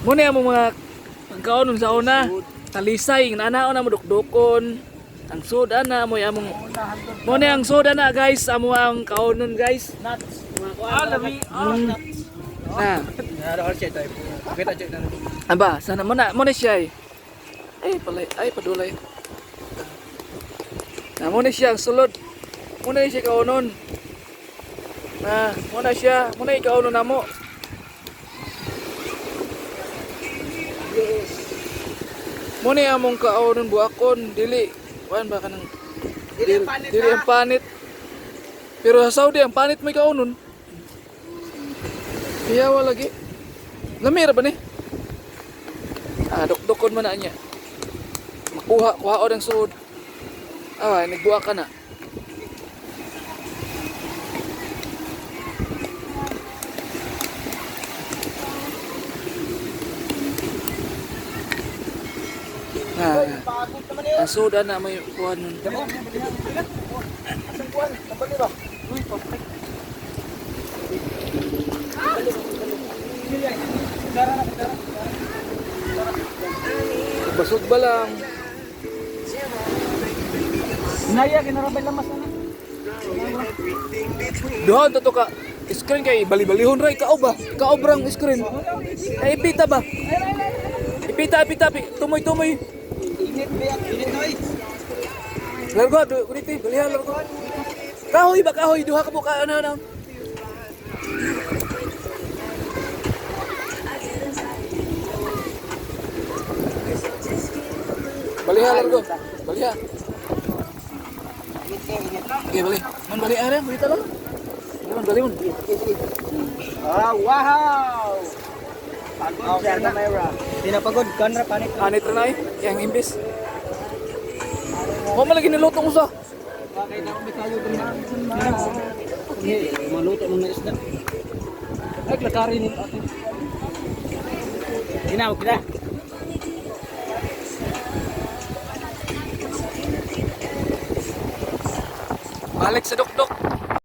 Muna mo mga pagkaon sa una. Talisay, nanao na mo dukdukon. Ang soda na mo among muna ang soda na guys, amo ang kaonon guys. Nuts. Lami. Nuts. Ah, Ada siya tayo. Kita check na. aba, sana muna siya. Ay padulay. Na muna siya ang sulod. Muna siya kaonon. Na, muna siya, muna ikaonon namo. Muna among kaonon buakon dili. Kuan ba kanang dili ang panit. Pero sa Saudi ang panit may kaunon. Kaya wala lagi. Lamira ba ni? Dukdukon man na niya. Kuha o ng suod. Nagbuha ka na. Ang soda na may kuha nun. Asang kuan, kapali ba? Uy, perfect. Basog ba lang? Naya kinarabay lamas na. Doon to ka. Screen kay bali-balihon ray kao ba? Kaobrang screen. Ay ipita ba? Ipita. Tumoy. Init noy. Largo, kuniti, balihan largo. Kahoy, duha ka mo ka ano. Balihan largo. Balihan. Okay, bali. Man bali ara, balita lang. Bali. Wow! Pagod sa camera. Pinapagod kan ra panit. Anit na yang imbis. Mo malagi niluto ko sa. Bakay na may kayo din na. Maluto ng isda. Ay, lakari ni ate. Ginaw kita. Balik sa dukdok.